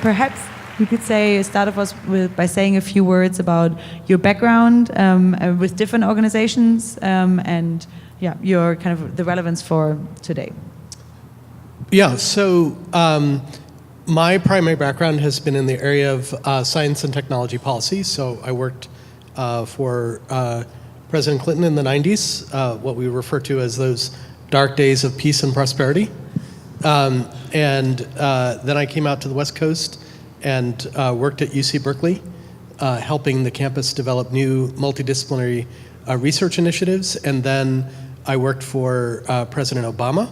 Perhaps you could start off by saying a few words about your background with different organizations and your kind of the relevance for today. Yeah, so my primary background has been in the area of science and technology policy. So I worked for President Clinton in the 90s, what we refer to as those dark days of peace and prosperity. And then I came out to the West Coast and worked at UC Berkeley, helping the campus develop new multidisciplinary research initiatives. And then I worked for President Obama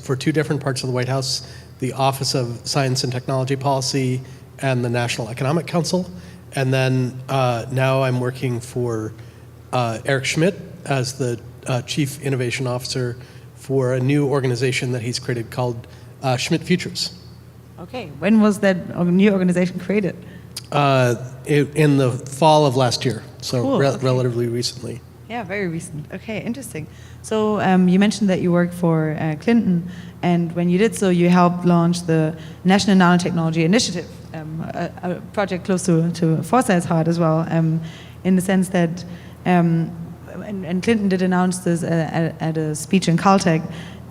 for two different parts of the White House, the Office of Science and Technology Policy and the National Economic Council. And then now I'm working for Eric Schmidt as the Chief Innovation Officer for a new organization that he's created called Schmidt Futures. Okay, when was that new organization created? In the fall of last year, so cool. Relatively recently. Yeah, very recent. Okay, interesting. So you mentioned that you worked for Clinton, and when you did so, you helped launch the National Nanotechnology Initiative, a project close to Foresight's heart as well, in the sense that, and Clinton did announce this at a speech in Caltech,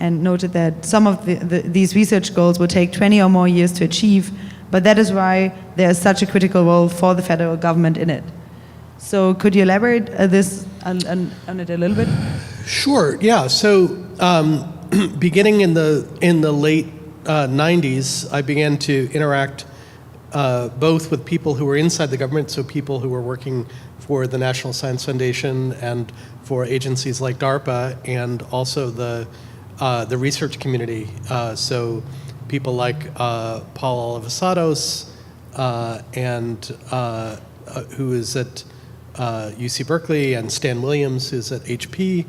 and noted that some of these research goals would take 20 or more years to achieve, but that is why there is such a critical role for the federal government in it. So could you elaborate on it a little bit? Sure. Yeah. So beginning in the late 90s, I began to interact both with people who were inside the government, so people who were working for the National Science Foundation and for agencies like DARPA, and also the research community. So people like Paul Olivasatos and who is at UC Berkeley, and Stan Williams, who's at HP.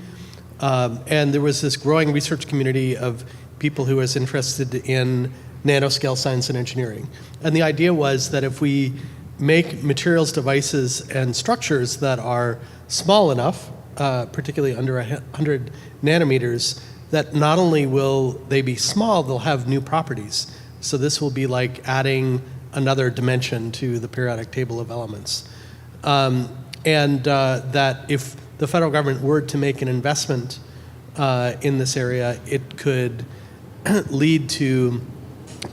And there was this growing research community of people who was interested in nanoscale science and engineering. And the idea was that if we make materials, devices, and structures that are small enough, particularly under 100 nanometers, that not only will they be small, they'll have new properties. So this will be like adding another dimension to the periodic table of elements. And that if the federal government were to make an investment in this area, it could lead to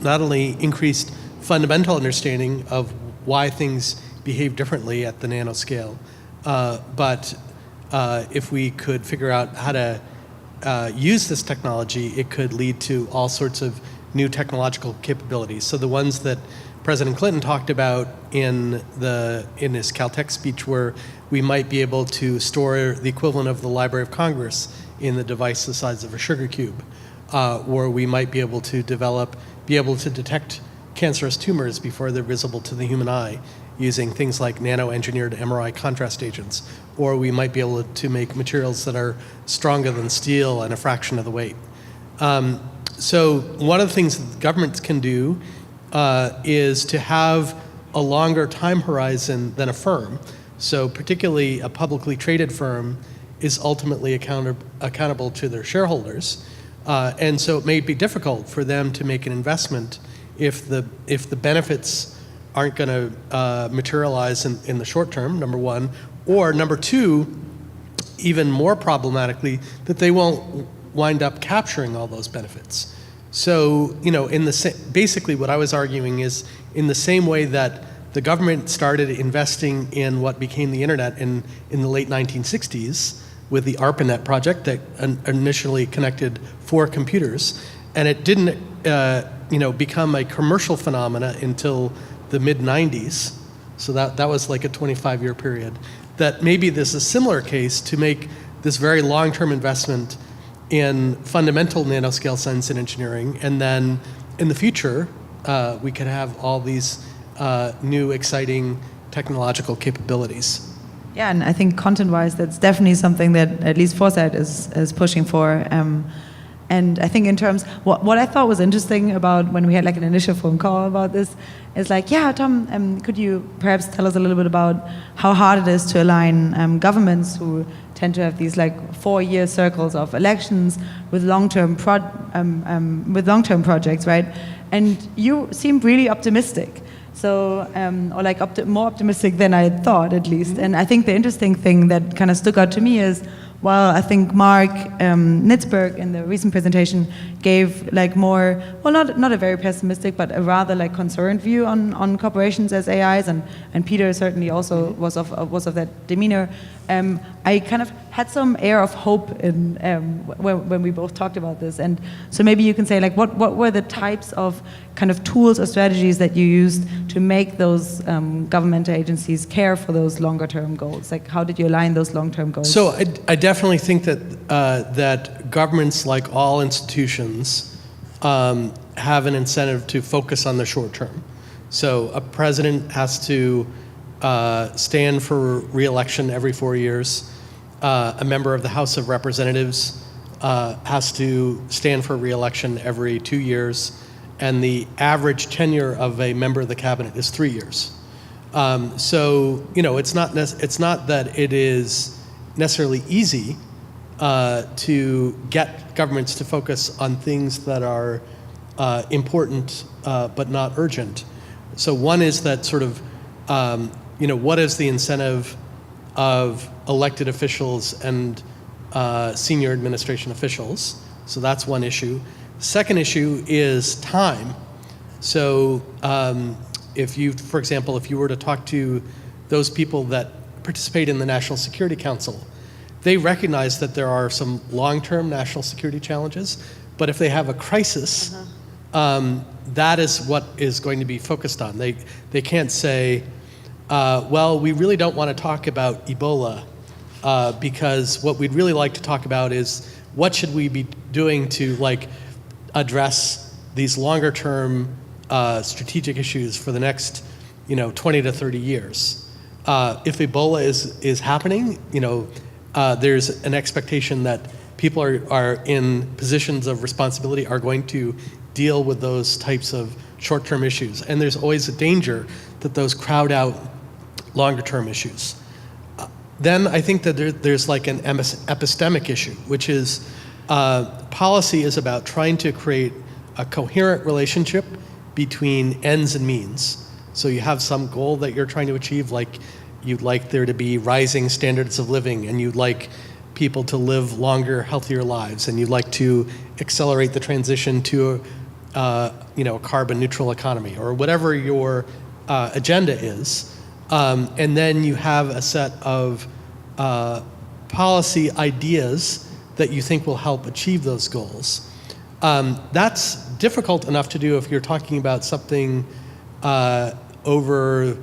not only increased fundamental understanding of why things behave differently at the nanoscale, but if we could figure out how to use this technology, it could lead to all sorts of new technological capabilities. So the ones that President Clinton talked about in his Caltech speech were we might be able to store the equivalent of the Library of Congress in the device the size of a sugar cube, or we might be able to detect cancerous tumors before they're visible to the human eye using things like nano-engineered MRI contrast agents, or we might be able to make materials that are stronger than steel and a fraction of the weight. So one of the things that governments can do is to have a longer time horizon than a firm. So particularly a publicly traded firm is ultimately accountable to their shareholders. And so it may be difficult for them to make an investment if the benefits aren't going to materialize in the short term, number one, or number two, even more problematically, that they won't wind up capturing all those benefits. So, basically what I was arguing is in the same way that the government started investing in what became the internet in the late 1960s with the ARPANET project that initially connected 4 computers, and it didn't become a commercial phenomena until the mid-90s. So that was like a 25-year period. That maybe there's a similar case to make this very long-term investment in fundamental nanoscale science and engineering, and then in the future, we could have all these new, exciting technological capabilities. Yeah, and I think content-wise, that's definitely something that at least Foresight is pushing for. And I think in terms, what I thought was interesting about when we had like an initial phone call about this is like, yeah, Tom, could you perhaps tell us a little bit about how hard it is to align governments who tend to have these like 4-year circles of elections with long-term projects, right? And you seem really optimistic. So, or like more optimistic than I had thought, at least. And I think the interesting thing that kind of stuck out to me is, while I think Mark Nitzberg in the recent presentation gave like more, well, not a very pessimistic, but a rather like concerned view on corporations as AIs, and Peter certainly also was of that demeanor. I kind of had some air of hope in when we both talked about this, and so maybe you can say like what were the types of kind of tools or strategies that you used to make those governmental agencies care for those longer term goals? Like how did you align those long term goals? So I definitely think that that governments, like all institutions, have an incentive to focus on the short term. So a president has to stand for re-election every 4 years. A member of the House of Representatives has to stand for re-election every 2 years, and the average tenure of a member of the cabinet is 3 years. So it's not that it is necessarily easy to get governments to focus on things that are important but not urgent. So one is that sort of what is the incentive of elected officials and senior administration officials? So that's one issue. Second issue is time. So for example, if you were to talk to those people that participate in the National Security Council, they recognize that there are some long-term national security challenges, but if they have a crisis, that is what is going to be focused on. They can't say, well, we really don't want to talk about Ebola because what we'd really like to talk about is what should we be doing to address these longer term strategic issues for the next 20 to 30 years. If Ebola is happening, there's an expectation that people are in positions of responsibility are going to deal with those types of short-term issues. And there's always a danger that those crowd out longer-term issues. Then I think that there's like an epistemic issue, which is policy is about trying to create a coherent relationship between ends and means. So you have some goal that you're trying to achieve, like you'd like there to be rising standards of living, and you'd like people to live longer, healthier lives, and you'd like to accelerate the transition to a carbon neutral economy, or whatever your agenda is. And then you have a set of policy ideas that you think will help achieve those goals. That's difficult enough to do if you're talking about something over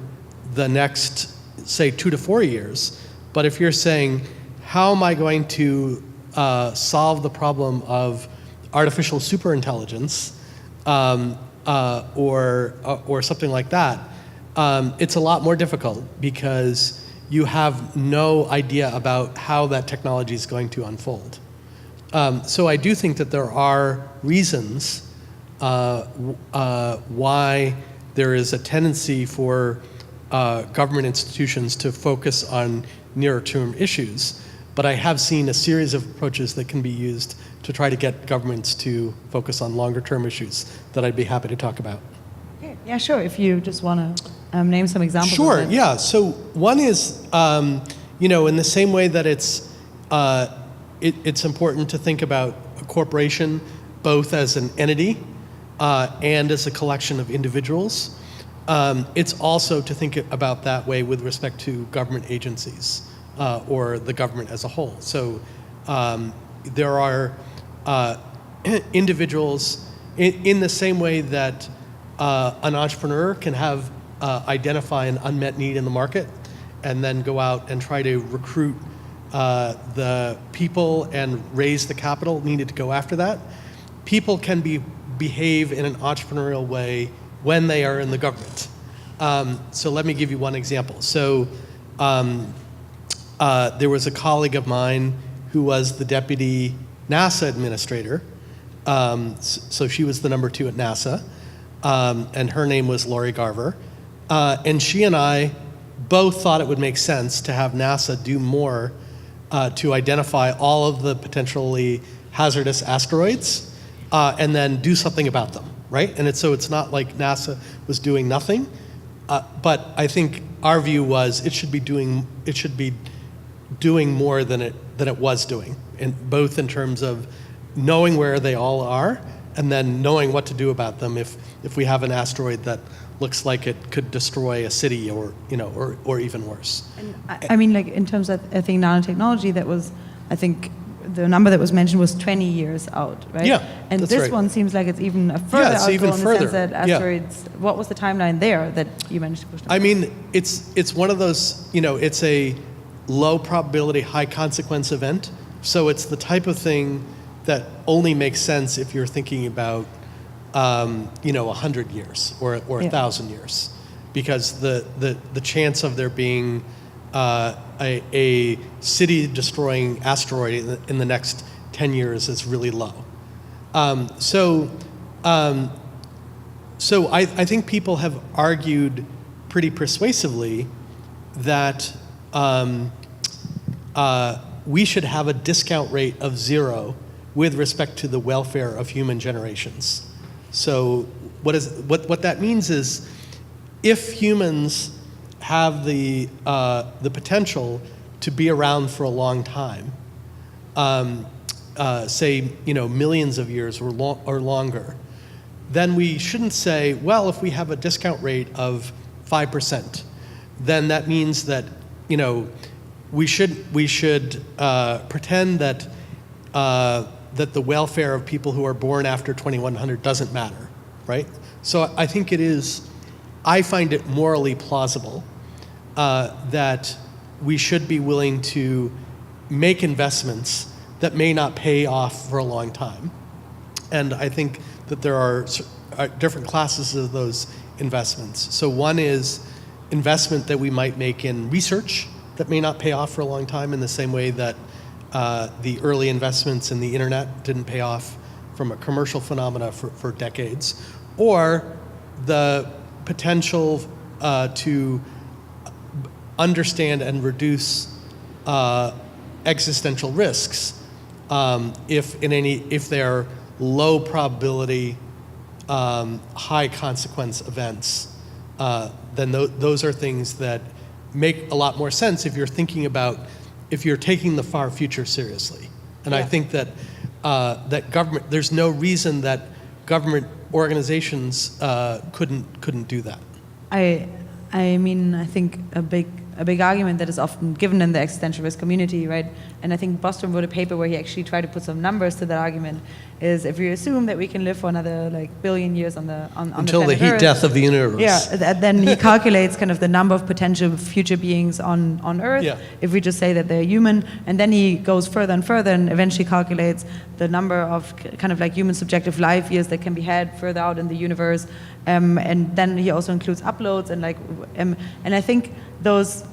the next, say, 2 to 4 years. But if you're saying, how am I going to solve the problem of artificial superintelligence or something like that, it's a lot more difficult because you have no idea about how that technology is going to unfold. So I do think that there are reasons why there is a tendency for government institutions to focus on nearer-term issues, but I have seen a series of approaches that can be used to try to get governments to focus on longer-term issues that I'd be happy to talk about. Okay. Yeah, sure. If you just want to name some examples. Sure. Of that. Yeah. So one is, in the same way that it's important to think about a corporation both as an entity and as a collection of individuals. It's also to think about that way with respect to government agencies or the government as a whole. So there are individuals in the same way that an entrepreneur can identify an unmet need in the market and then go out and try to recruit the people and raise the capital needed to go after that. People can behave in an entrepreneurial way when they are in the government. So let me give you one example. So there was a colleague of mine who was the deputy NASA administrator. So she was the number 2 at NASA, and her name was Lori Garver. And she and I both thought it would make sense to have NASA do more to identify all of the potentially hazardous asteroids and then do something about them, right? And so it's not like NASA was doing nothing, but I think our view was it should be doing more than it was doing, both in terms of knowing where they all are and then knowing what to do about them if we have an asteroid that looks like it could destroy a city or even worse. And I mean, like in terms of, I think, nanotechnology, that was, I think, the number that was mentioned was 20 years out, right? Yeah, and that's this right. one seems like it's even a further it's out even goal in further. the sense that asteroids, what was the timeline there that you managed to push down? I mean, it's one of those, it's a low probability, high consequence event. So it's the type of thing that only makes sense if you're thinking about 100 years or 1,000 years, because the chance of there being a city-destroying asteroid in the next 10 years is really low. So I think people have argued pretty persuasively that we should have a discount rate of 0 with respect to the welfare of human generations. So what that means is, if humans have the potential to be around for a long time, say millions of years or longer, then we shouldn't say, well, if we have a discount rate of 5%, then that means that we should pretend that that the welfare of people who are born after 2100 doesn't matter, right? So I find it morally plausible that we should be willing to make investments that may not pay off for a long time. And I think that there are different classes of those investments. So one is investment that we might make in research that may not pay off for a long time, in the same way that the early investments in the internet didn't pay off from a commercial phenomena for decades, or the potential to understand and reduce existential risks if they're low probability, high consequence events. Then those are things that make a lot more sense if you're taking the far future seriously. And I think that there's no reason that government organizations couldn't do that. I mean, I think a big argument that is often given in the existential risk community, right? And I think Bostrom wrote a paper where he actually tried to put some numbers to that argument. Is if you assume that we can live for another billion years on until the the heat Earth, death of the universe. Yeah, then he calculates kind of the number of potential future beings on Earth. Yeah. If we just say that they're human, and then he goes further and further, and eventually calculates the number of kind of like human subjective life years that can be had further out in the universe, and then he also includes uploads and I think those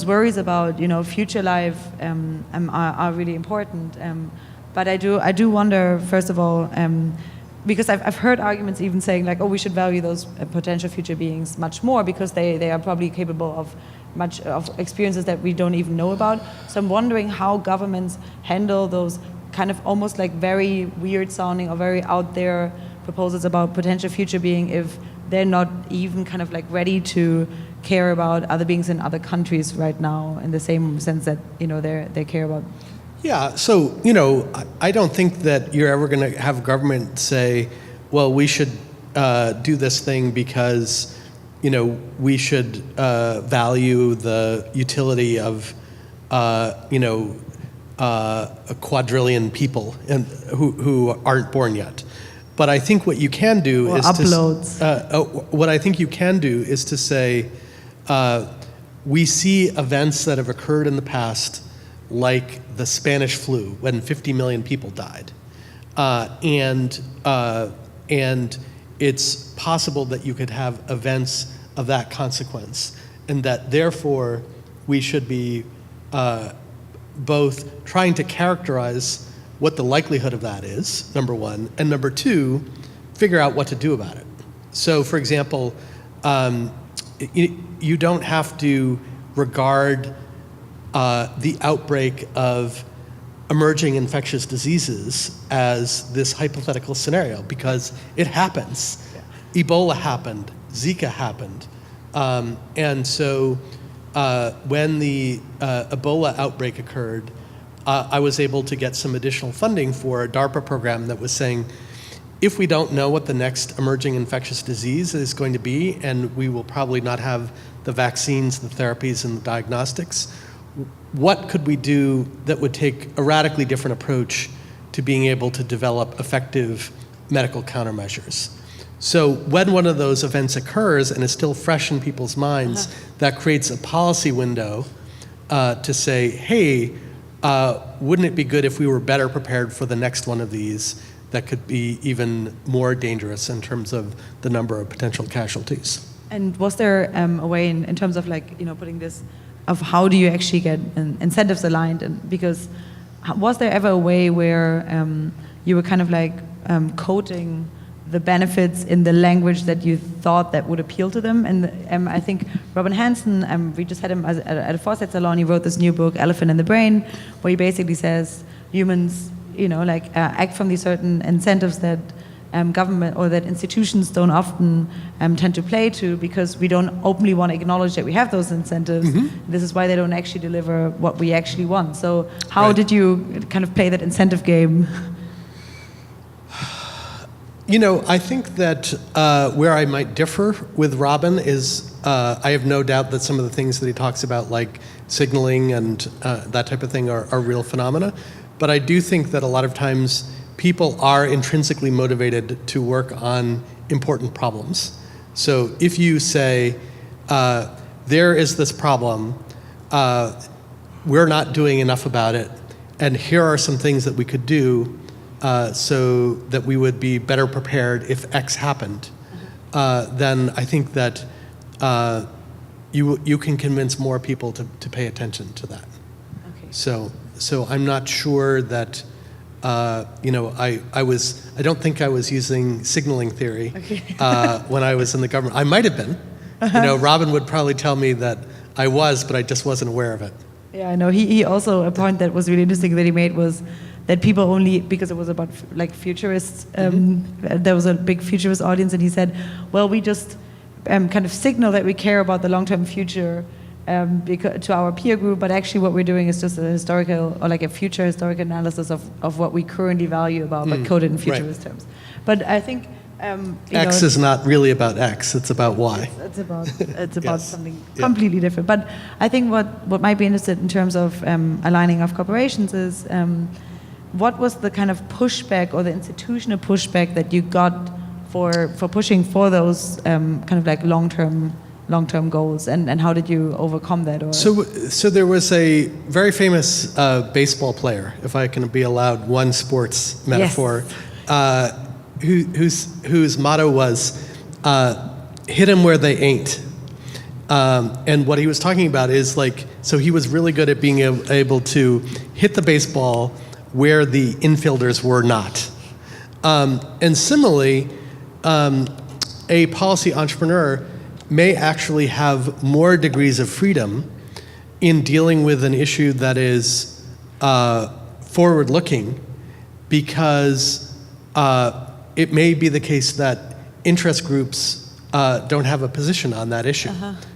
worries about future life are really important. But I do wonder, first of all, because I've heard arguments even saying like, oh, we should value those potential future beings much more because they are probably capable of much of experiences that we don't even know about. So I'm wondering how governments handle those kind of almost like very weird sounding or very out there proposals about potential future being if they're not even kind of like ready to care about other beings in other countries right now in the same sense that they care about. Yeah, so I don't think that you're ever going to have government say, well, we should do this thing because we should value the utility of a quadrillion people who aren't born yet. But I think what you can do what I think you can do is to say, we see events that have occurred in the past, like the Spanish flu, when 50 million people died, and it's possible that you could have events of that consequence, and that therefore we should be both trying to characterize what the likelihood of that is, number one, and number two, figure out what to do about it. So, for example, you don't have to regard the outbreak of emerging infectious diseases as this hypothetical scenario, because it happens. Yeah. Ebola happened, Zika happened. And so when the Ebola outbreak occurred, I was able to get some additional funding for a DARPA program that was saying, if we don't know what the next emerging infectious disease is going to be, and we will probably not have the vaccines, the therapies, and the diagnostics, what could we do that would take a radically different approach to being able to develop effective medical countermeasures? So when one of those events occurs and is still fresh in people's minds, that creates a policy window to say, hey, wouldn't it be good if we were better prepared for the next one of these that could be even more dangerous in terms of the number of potential casualties? And was there a way in terms of putting this, of how do you actually get incentives aligned? And because was there ever a way where you were kind of coding the benefits in the language that you thought that would appeal to them? And I think Robin Hanson, we just had him at a Foresight salon. He wrote this new book, Elephant in the Brain, where he basically says humans, act from these certain incentives that government or that institutions don't often tend to play to, because we don't openly want to acknowledge that we have those incentives. Mm-hmm. This is why they don't actually deliver what we actually want. So how did you kind of play that incentive game? I think that where I might differ with Robin is I have no doubt that some of the things that he talks about, like signaling and that type of thing, are real phenomena. But I do think that a lot of times people are intrinsically motivated to work on important problems. So if you say, there is this problem, we're not doing enough about it, and here are some things that we could do so that we would be better prepared if X happened, then I think that you can convince more people to pay attention to that. Okay. So I'm not sure that I don't think I was using signaling theory when I was in the government. I might have been. Robin would probably tell me that I was, but I just wasn't aware of it. Yeah, I know. He also, a point that was really interesting that he made was that people only, because it was about futurists, there was a big futurist audience, and he said, well, we just kind of signal that we care about the long-term future to our peer group, but actually what we're doing is just a historical, or a future historical analysis of what we currently value about, but coded in futurist terms. But I think X is not really about X; it's about Y. It's about something completely different. But I think what might be interesting in terms of aligning of corporations is what was the kind of pushback or the institutional pushback that you got for pushing for those kind of long-term goals, and how did you overcome that? Or? So there was a very famous baseball player, if I can be allowed one sports metaphor, whose motto was, hit 'em where they ain't. And what he was talking about is so he was really good at being able to hit the baseball where the infielders were not. And similarly, a policy entrepreneur may actually have more degrees of freedom in dealing with an issue that is forward-looking, because it may be the case that interest groups don't have a position on that issue.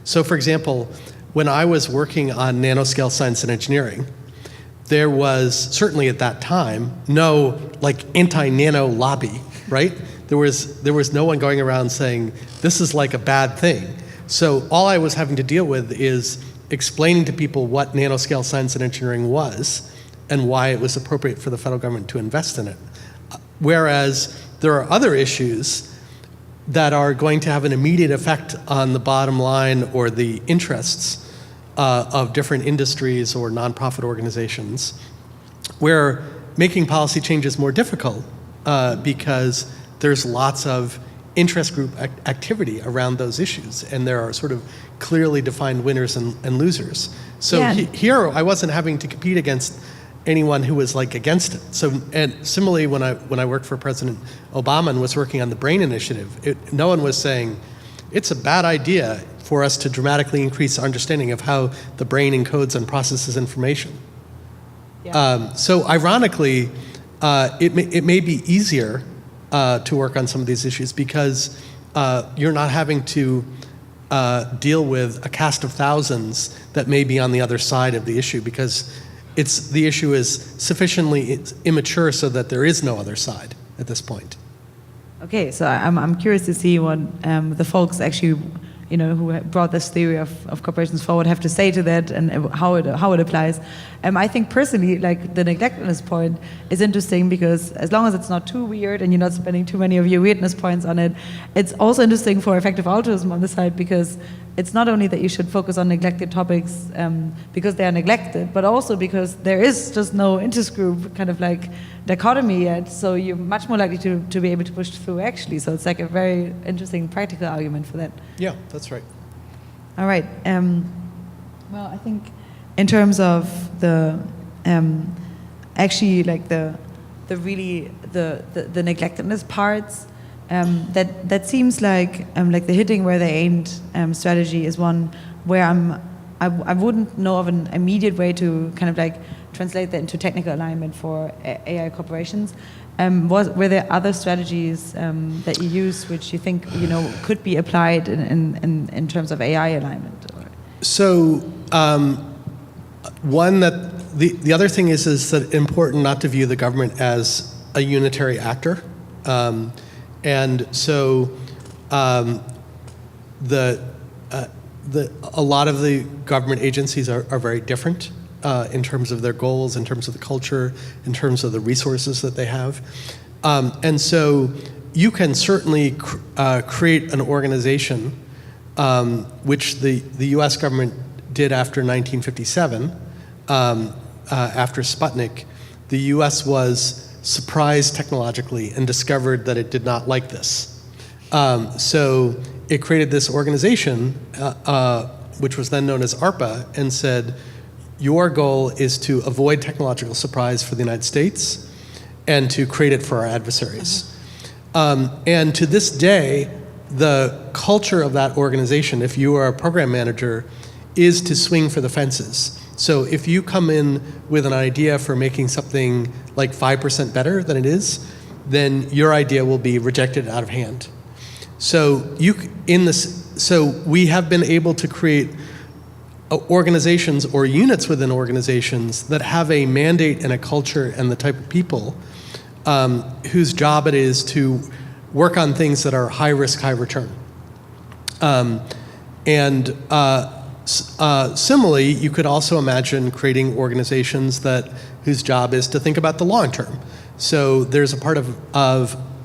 So, for example, when I was working on nanoscale science and engineering, there was certainly at that time no anti-nano lobby, right? There was no one going around saying this is a bad thing. So all I was having to deal with is explaining to people what nanoscale science and engineering was and why it was appropriate for the federal government to invest in it. Whereas there are other issues that are going to have an immediate effect on the bottom line or the interests of different industries or nonprofit organizations, where making policy change is more difficult because there's lots of interest group activity around those issues, and there are sort of clearly defined winners and losers. So here I wasn't having to compete against anyone who was against it. So, and similarly, when I worked for President Obama and was working on the BRAIN initiative, no one was saying it's a bad idea for us to dramatically increase our understanding of how the brain encodes and processes information. Yeah. So ironically, it may be easier to work on some of these issues because you're not having to deal with a cast of thousands that may be on the other side of the issue, because the issue is sufficiently immature so that there is no other side at this point. Okay, so I'm curious to see what the folks actually, who brought this theory of corporations forward have to say to that and how it applies. I think personally, like the neglectedness point is interesting because as long as it's not too weird and you're not spending too many of your weirdness points on it, it's also interesting for effective altruism on the side, because it's not only that you should focus on neglected topics because they are neglected, but also because there is just no interest group kind of like dichotomy yet, so you're much more likely to be able to push through actually. So it's like a very interesting practical argument for that. Yeah, that's right. All right. Well, I think in terms of the actually like the neglectedness parts, that seems like the hitting where they aimed strategy is one where I wouldn't know of an immediate way to kind of like translate that into technical alignment for AI corporations. Were there other strategies that you use which you think could be applied in terms of AI alignment? So one that the other thing is that it's important not to view the government as a unitary actor, and so a lot of the government agencies are very different in terms of their goals, in terms of the culture, in terms of the resources that they have. And so you can certainly create an organization, which the US government did after 1957, after Sputnik. The US was surprised technologically and discovered that it did not like this. So it created this organization, which was then known as ARPA, and said, your goal is to avoid technological surprise for the United States and to create it for our adversaries. And to this day, the culture of that organization, if you are a program manager, is to swing for the fences. So if you come in with an idea for making something like 5% better than it is, then your idea will be rejected out of hand. So we have been able to create organizations or units within organizations that have a mandate and a culture and the type of people whose job it is to work on things that are high risk, high return. Similarly, you could also imagine creating organizations whose job is to think about the long term. So there's a part of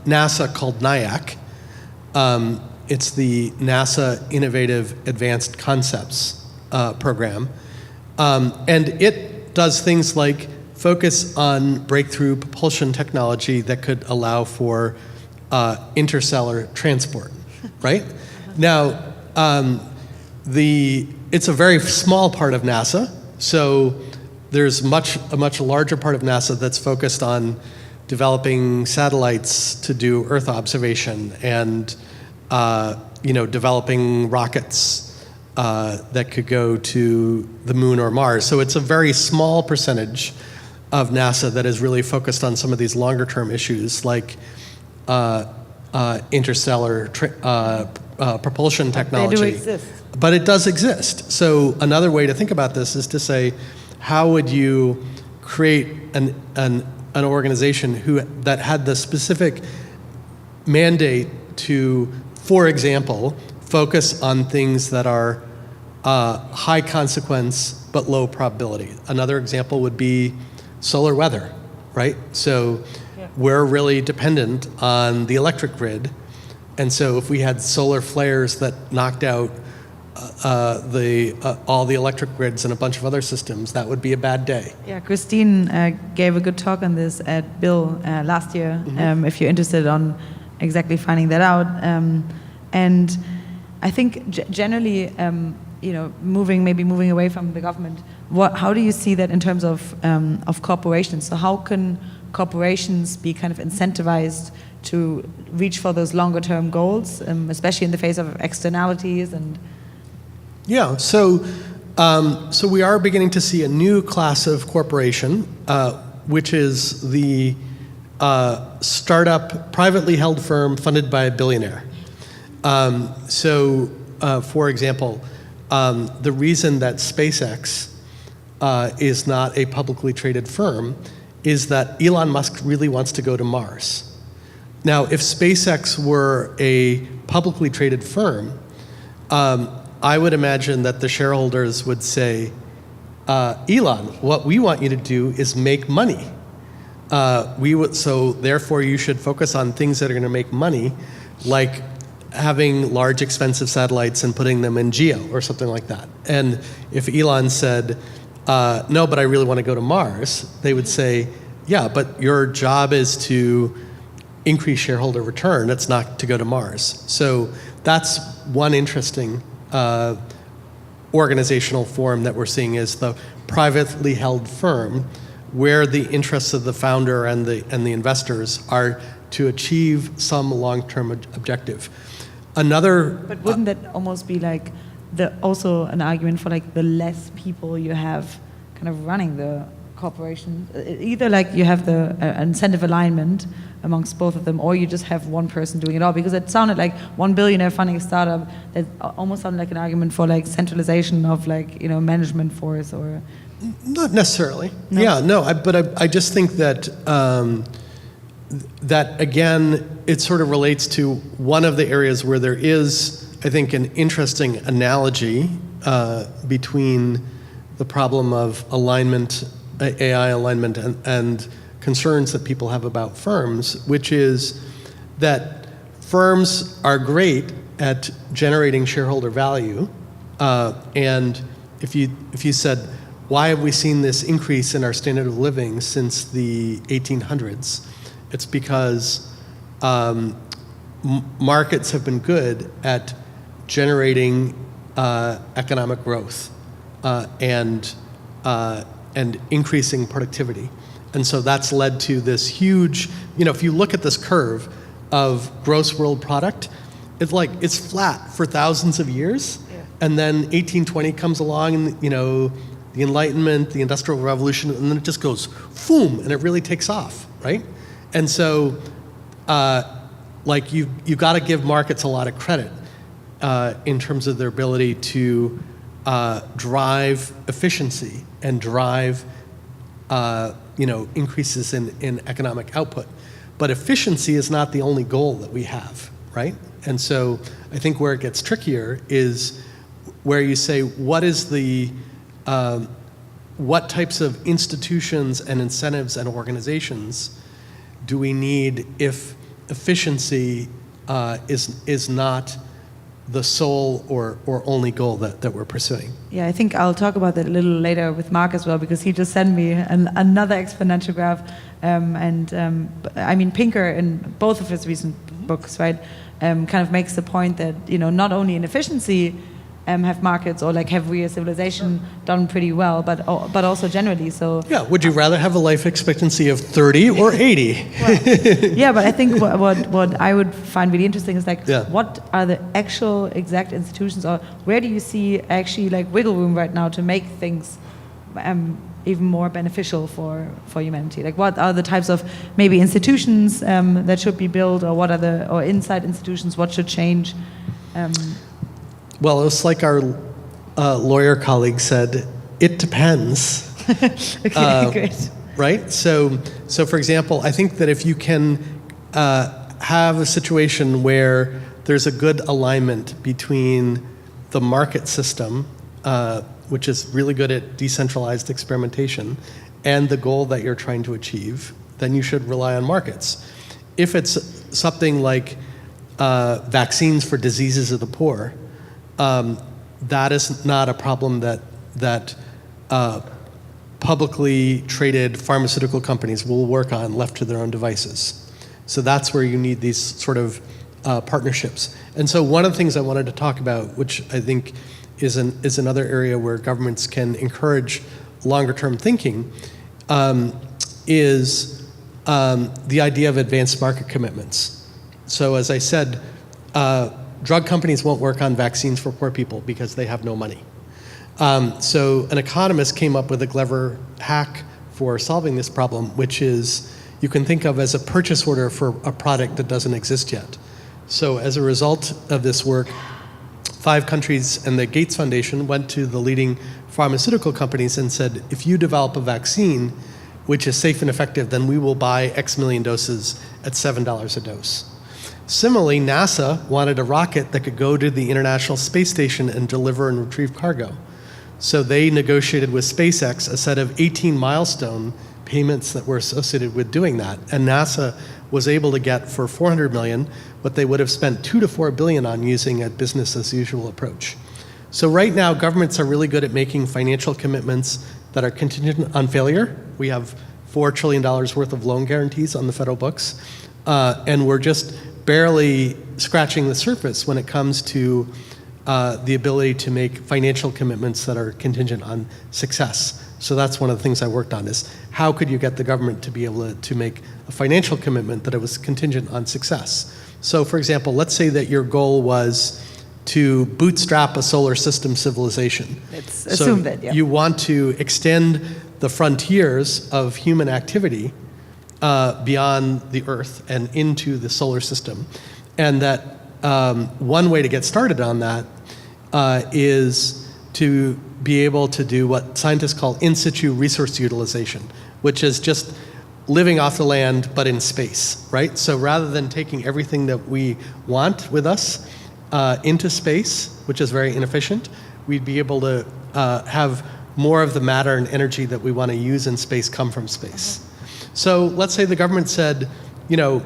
NASA called NIAC. It's the NASA Innovative Advanced Concepts program. And it does things like focus on breakthrough propulsion technology that could allow for interstellar transport, right? Now, it's a very small part of NASA, so there's a much larger part of NASA that's focused on developing satellites to do Earth observation and developing rockets that could go to the moon or Mars. So it's a very small percentage of NASA that is really focused on some of these longer term issues like interstellar propulsion technology. They do exist. But it does exist. So another way to think about this is to say, how would you create an organization that had the specific mandate to, for example, focus on things that are high consequence but low probability. Another example would be solar weather, right? So we're really dependent on the electric grid, and so if we had solar flares that knocked out all the electric grids and a bunch of other systems, that would be a bad day. Yeah, Christine gave a good talk on this at Bill last year, if you're interested on exactly finding that out. And I think generally, moving away from the government, how do you see that in terms of corporations? So how can corporations be kind of incentivized to reach for those longer term goals, especially in the face of externalities and Yeah, so we are beginning to see a new class of corporation, which is the startup, privately held firm funded by a billionaire. For example, the reason that SpaceX is not a publicly traded firm is that Elon Musk really wants to go to Mars. Now, if SpaceX were a publicly traded firm, I would imagine that the shareholders would say, Elon, what we want you to do is make money. So therefore you should focus on things that are going to make money, like having large expensive satellites and putting them in geo or something like that. And if Elon said, no, but I really want to go to Mars, they would say, yeah, but your job is to increase shareholder return. It's not to go to Mars. So that's one interesting organizational form that we're seeing, is the privately held firm, where the interests of the founder and the investors are to achieve some long-term objective. But wouldn't that almost be like also an argument for like the less people you have kind of running the corporation? Either like you have the incentive alignment amongst both of them, or you just have one person doing it all. Because it sounded like one billionaire funding a startup, that almost sounded like an argument for like centralization of like, management force, or... Not necessarily. No? Yeah, no, I just think that that again, it sort of relates to one of the areas where there is, I think, an interesting analogy between the problem of alignment, AI alignment, and concerns that people have about firms, which is that firms are great at generating shareholder value, and if you said, why have we seen this increase in our standard of living since the 1800s? It's because markets have been good at generating economic growth and increasing productivity. And so that's led to this huge, if you look at this curve of gross world product, it's flat for thousands of years. Yeah. And then 1820 comes along, and the Enlightenment, the Industrial Revolution, and then it just goes boom, and it really takes off, right? And so, you've got to give markets a lot of credit in terms of their ability to drive efficiency and drive, increases in economic output. But efficiency is not the only goal that we have, right? And so, I think where it gets trickier is where you say, what types of institutions and incentives and organizations do we need if efficiency is not the sole or only goal that we're pursuing? Yeah, I think I'll talk about that a little later with Mark as well, because he just sent me another exponential graph. Pinker, in both of his recent books, right, kind of makes the point that, not only in efficiency have markets or have we as civilization done pretty well, but also generally. So yeah, would you rather have a life expectancy of 30 or 80? Well, yeah, but I think what I would find really interesting is what are the actual exact institutions, or where do you see actually wiggle room right now to make things even more beneficial for humanity? What are the types of maybe institutions that should be built, or what are or inside institutions, what should change? Well, it's like our lawyer colleague said, it depends. Okay, great. Right? So for example, I think that if you can have a situation where there's a good alignment between the market system, which is really good at decentralized experimentation, and the goal that you're trying to achieve, then you should rely on markets. If it's something like vaccines for diseases of the poor, that is not a problem that publicly traded pharmaceutical companies will work on left to their own devices. So that's where you need these sort of partnerships. And so one of the things I wanted to talk about, which I think is another area where governments can encourage longer term thinking, is the idea of advanced market commitments. So as I said, drug companies won't work on vaccines for poor people because they have no money. So an economist came up with a clever hack for solving this problem, which is you can think of as a purchase order for a product that doesn't exist yet. So as a result of this work, 5 countries and the Gates Foundation went to the leading pharmaceutical companies and said, if you develop a vaccine which is safe and effective, then we will buy X million doses at $7 a dose. Similarly, NASA wanted a rocket that could go to the International Space Station and deliver and retrieve cargo. So they negotiated with SpaceX a set of 18 milestone payments that were associated with doing that. And NASA was able to get for $400 million what they would have spent $2 to $4 billion on using a business as usual approach. So right now, governments are really good at making financial commitments that are contingent on failure. We have $4 trillion worth of loan guarantees on the federal books. And we're just barely scratching the surface when it comes to the ability to make financial commitments that are contingent on success. So that's one of the things I worked on is how could you get the government to be able to make a financial commitment that it was contingent on success. So for example, let's say that your goal was to bootstrap a solar system civilization. Let's assume that, yeah. You want to extend the frontiers of human activity beyond the Earth and into the solar system. And that one way to get started on that is to be able to do what scientists call in situ resource utilization, which is just living off the land but in space, right? So rather than taking everything that we want with us into space, which is very inefficient, we'd be able to have more of the matter and energy that we want to use in space come from space. So let's say the government said, you know,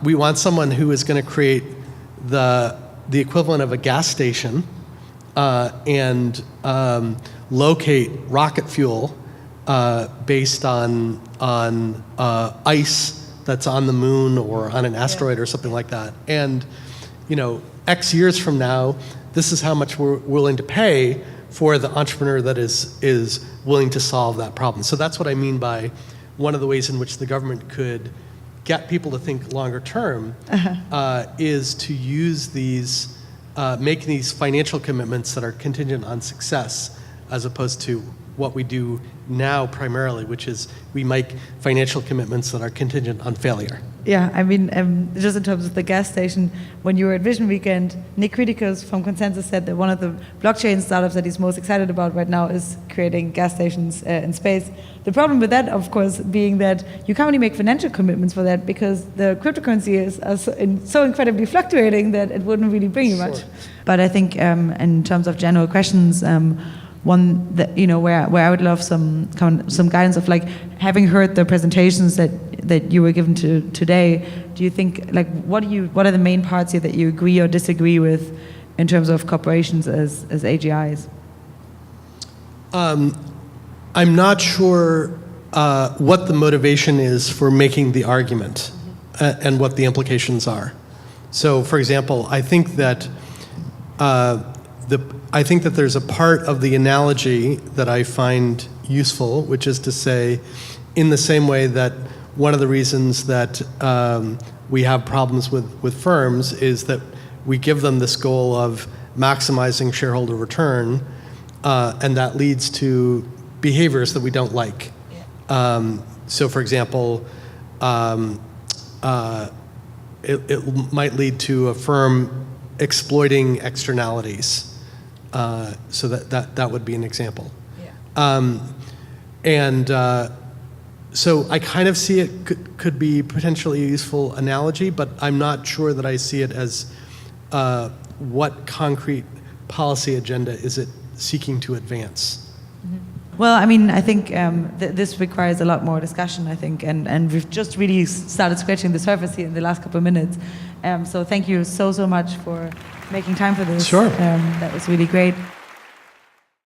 we want someone who is going to create the equivalent of a gas station and locate rocket fuel based on ice that's on the moon or on an asteroid or something like that. And, you know, X years from now, this is how much we're willing to pay for the entrepreneur that is willing to solve that problem. So that's what I mean by one of the ways in which the government could get people to think longer term is to use these, making these financial commitments that are contingent on success as opposed to what we do now primarily, which is we make financial commitments that are contingent on failure. Yeah, I mean, just in terms of the gas station, when you were at Vision Weekend, Nick Kritikos from Consensus said that one of the blockchain startups that he's most excited about right now is creating gas stations in space. The problem with that, of course, being that you can't really make financial commitments for that because the cryptocurrency is so incredibly fluctuating that it wouldn't really bring you much. But I think in terms of general questions, one that, you know, where I would love some guidance of, like, having heard the presentations that you were given today, do you think, like, what are the main parts here that you agree or disagree with in terms of corporations as AGIs? I'm not sure what the motivation is for making the argument and what the implications are. So, for example, I think that there's a part of the analogy that I find useful, which is to say, in the same way that one of the reasons that we have problems with firms is that we give them this goal of maximizing shareholder return, and that leads to behaviors that we don't like. Yeah. So, for example, it might lead to a firm exploiting externalities. So that would be an example. Yeah. So I kind of see it could be potentially a useful analogy, but I'm not sure that I see it as what concrete policy agenda is it seeking to advance. Mm-hmm. Well, I mean, I think this requires a lot more discussion, I think, and we've just really started scratching the surface here in the last couple of minutes. So thank you so much for making time for this. Sure. That was really great.